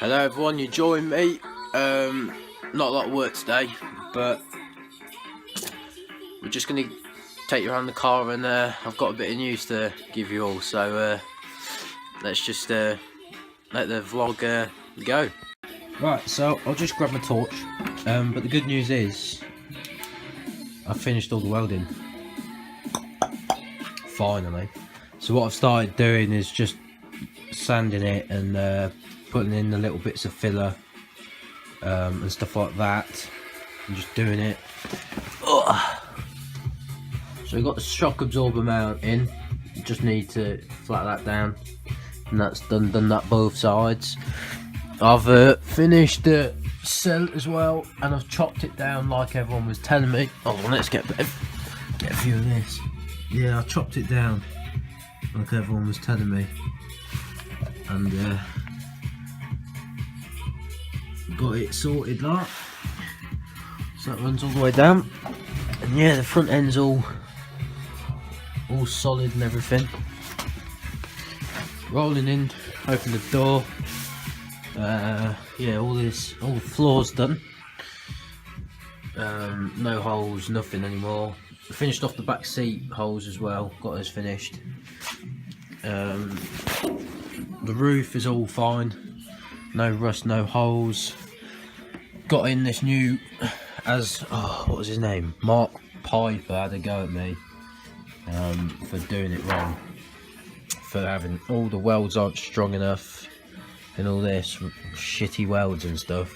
Hello everyone, you join me. Not a lot of work today, but we're just going to take you around the car, and I've got a bit of news to give you all, so let's just let the vlog go. Right, so I'll just grab my torch, but the good news is I've finished all the welding, finally. So what I've started doing is just sanding it and putting in the little bits of filler and stuff like that, and just doing it. Ugh. So we've got the shock absorber mount in, you just need to flat that down, and that's done that both sides. I've finished the cell as well, and I've chopped it down like everyone was telling me. Hold on, let's get a view of this. Yeah, I chopped it down like everyone was telling me, and got it sorted like. So that runs all the way down, and yeah, the front end's all solid and everything. Rolling in, open the door. Yeah, all the floor's done. No holes, nothing anymore. Finished off the back seat holes as well, got those finished. The roof is all fine, no rust, no holes. Got in this new, what was his name? Mark Piper had a go at me for doing it wrong, for having all the welds aren't strong enough and all this shitty welds and stuff.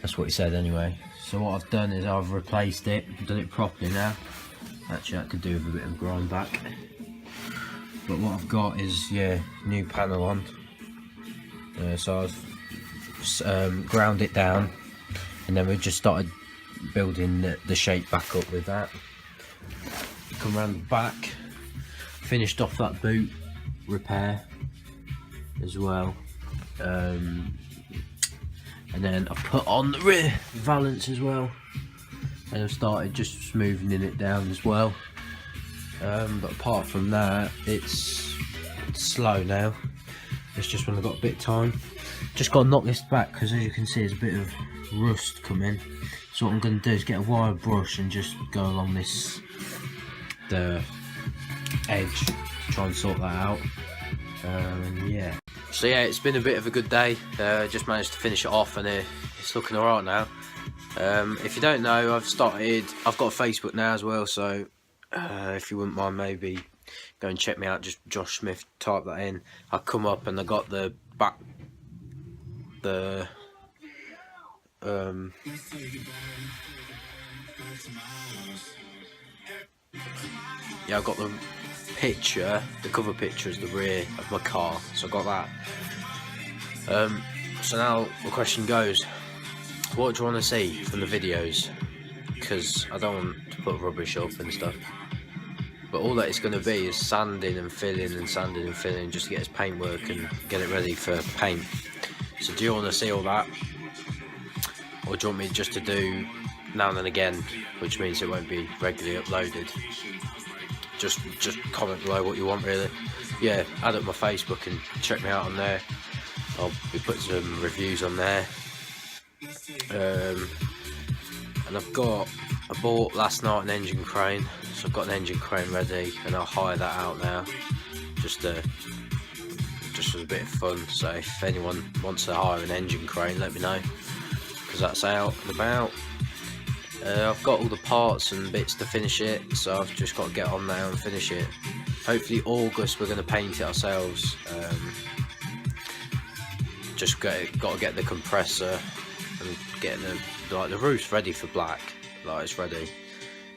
That's what he said anyway. So what I've done is I've replaced it, done it properly now. Actually, that could do with a bit of grind back. But what I've got is, yeah, new panel on. So I've ground it down, and then we just started building the shape back up with that. Come around the back, finished off that boot repair as well, and then I put on the rear valance as well, and I've started just smoothing it down as well. But apart from that, it's slow now. It's just when I've got a bit of time. Just got to knock this back, because as you can see there's a bit of rust coming. So what I'm going to do is get a wire brush and just go along the edge to try and sort that out. Yeah. So yeah, it's been a bit of a good day. Just managed to finish it off, and it's looking alright now. If you don't know, I've got a Facebook now as well, so if you wouldn't mind, maybe go and check me out. Just Josh Smith, type that in. I come up and I got the back, yeah, I got the picture, the cover picture is the rear of my car, so I got that. So now the question goes, what do you want to see from the videos? Because I don't want to put rubbish up and stuff, but all that it's going to be is sanding and filling and sanding and filling, just to get its paintwork and get it ready for paint. So do you want to see all that, or do you want me just to do now and then again, which means it won't be regularly uploaded? Just comment below what you want, really. Yeah, add up my Facebook and check me out on there. I'll be putting some reviews on there. And I bought last night an engine crane, so I've got an engine crane ready, and I'll hire that out now, just for a bit of fun. So if anyone wants to hire an engine crane, let me know, because that's out and about. I've got all the parts and bits to finish it, so I've just got to get on now and finish it. Hopefully August we're going to paint it ourselves. Just got to get the compressor and get the roof's ready for black, like it's ready.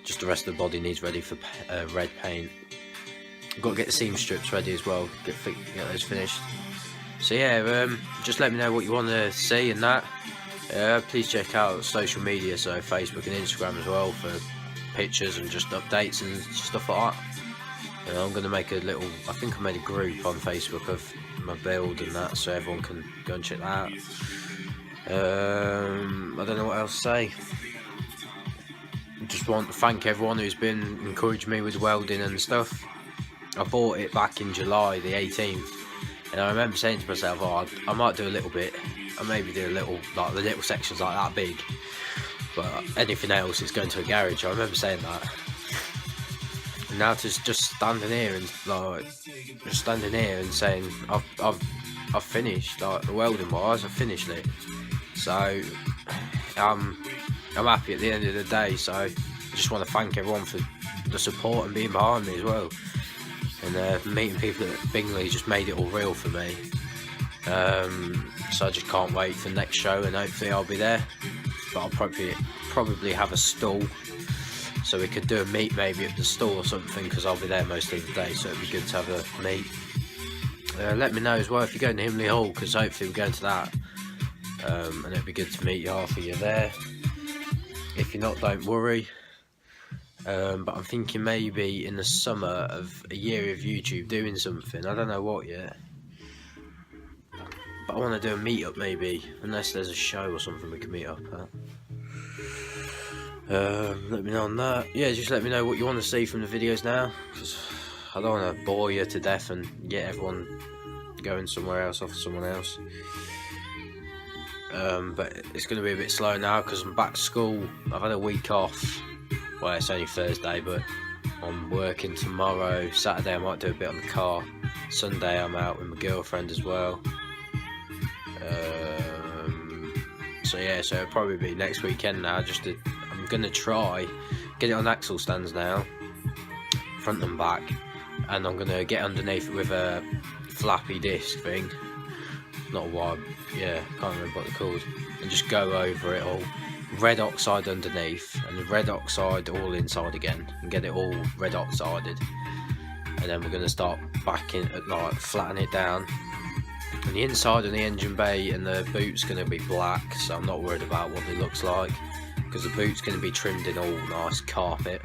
Just the rest of the body needs ready for red paint. I've got to get the seam strips ready as well, get those finished. So yeah, just let me know what you want to see and that. Please check out social media, so Facebook and Instagram as well, for pictures and just updates and stuff like that. I'm going to make I think I made a group on Facebook of my build and that, so everyone can go and check that out. I don't know what else to say. Just want to thank everyone who's been encouraging me with welding and stuff. I bought it back in July the 18th, And I remember saying to myself, oh, I might do a little bit, I maybe do a little, like the little sections like that big, but anything else is going to a garage. I remember saying that. And now to just standing here and saying I've finished, like the welding wise, I've finished it. So I'm happy at the end of the day. So I just want to thank everyone for the support and being behind me as well. And meeting people at Bingley just made it all real for me. So I just can't wait for the next show, and hopefully I'll be there. But I'll probably have a stall, so we could do a meet maybe at the stall or something, because I'll be there most of the day, so it'd be good to have a meet. Let me know as well if you're going to Himley Hall, because hopefully we're going to that, and it'd be good to meet you half of you there. If you're not, don't worry. But I'm thinking maybe in the summer of a year of YouTube doing something. I don't know what yet, but I want to do a meet-up maybe, unless there's a show or something we can meet up at. Let me know on that. Yeah, just let me know what you want to see from the videos now, because I don't want to bore you to death and get everyone going somewhere else off someone else. But it's going to be a bit slow now because I'm back to school. I've had a week off. Well, it's only Thursday, but I'm working tomorrow. Saturday I might do a bit on the car. Sunday I'm out with my girlfriend as well. So yeah, so it'll probably be next weekend now. I'm gonna try get it on axle stands now, front and back, and I'm gonna get underneath it with a flappy disc thing. Not a wide, yeah, can't remember what they're called. And just go over it all. Red oxide underneath and the red oxide all inside again, and get it all red oxided. And then we're going to start backing, like flatten it down. And the inside of the engine bay and the boot's going to be black, so I'm not worried about what it looks like, because the boot's going to be trimmed in all nice carpet,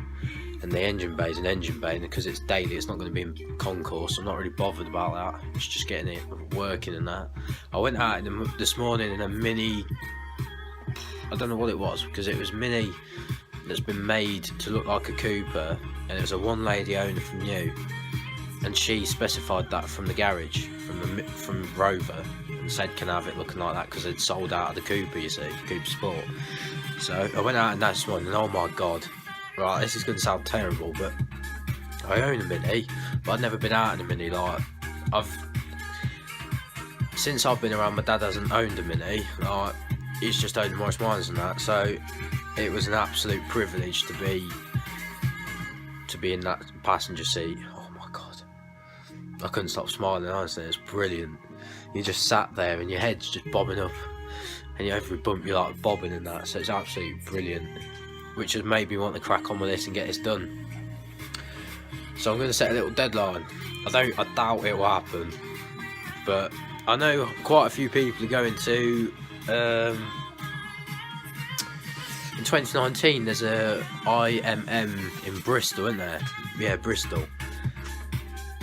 and the engine bay is an engine bay, and because it's daily it's not going to be in concourse. I'm not really bothered about that. It's just getting it working and that. I went out this morning in a Mini, I don't know what it was, because it was Mini that's been made to look like a Cooper, and it was a one lady owner from New, and she specified that from the garage, from Rover, and said can I have it looking like that, because they'd sold out of the Cooper, you see, Cooper Sport. So I went out in that this morning, and oh my god, right, this is going to sound terrible, but I own a Mini, but I've never been out in a Mini. Like, since I've been around, my dad hasn't owned a Mini. Like, he's just owned Morris Minors and that, so it was an absolute privilege to be in that passenger seat. Oh my god, I couldn't stop smiling, honestly. It's brilliant. You just sat there and your head's just bobbing up, and every bump you're like bobbing and that, so it's absolutely brilliant, which has made me want to crack on with this and get this done. So I'm going to set a little deadline. I doubt it will happen, but I know quite a few people are going to in 2019 there's a IMM in Bristol, isn't there? Yeah, Bristol.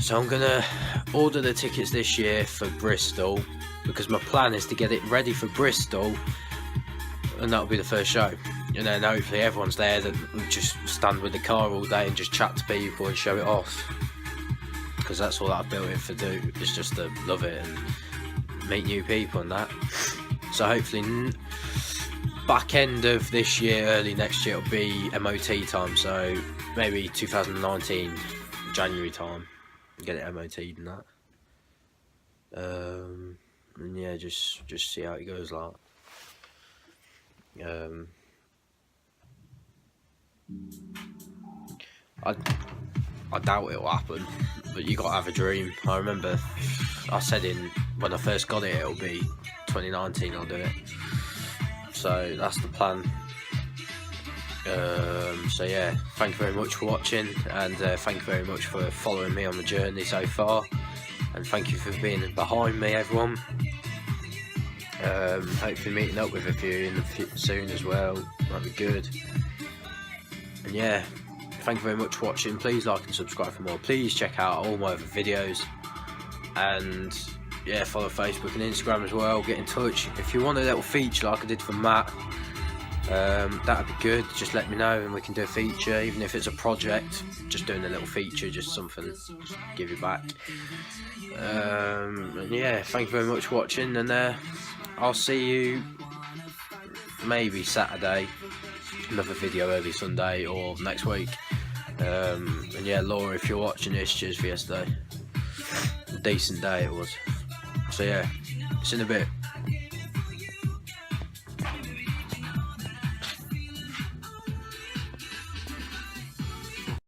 So I'm gonna order the tickets this year for Bristol, because my plan is to get it ready for Bristol, and that'll be the first show. And then hopefully everyone's there that will just stand with the car all day and just chat to people and show it off, because that's all that I've built it for do, is just to love it and meet new people and that. So hopefully back end of this year, early next year, it'll be MOT time, so maybe 2019 January time, get it MOT'd and that. And yeah, just see how it goes, like. I doubt it'll happen, but you gotta have a dream. I remember I said when I first got it, it'll be 2019 I'll do it. So that's the plan. So yeah, thank you very much for watching, and thank you very much for following me on the journey so far, and thank you for being behind me, everyone. Hopefully meeting up with a few soon as well, that'd be good. And yeah, thank you very much for watching. Please like and subscribe for more. Please check out all my other videos, and yeah, follow Facebook and Instagram as well. Get in touch if you want a little feature like I did for Matt. That'd be good. Just let me know and we can do a feature, even if it's a project, just doing a little feature, just something to give you back. And yeah, thank you very much for watching, and I'll see you maybe Saturday, another video early Sunday, or next week. And yeah, Laura, if you're watching this, cheers for yesterday. A decent day it was. So yeah, it's in a bit.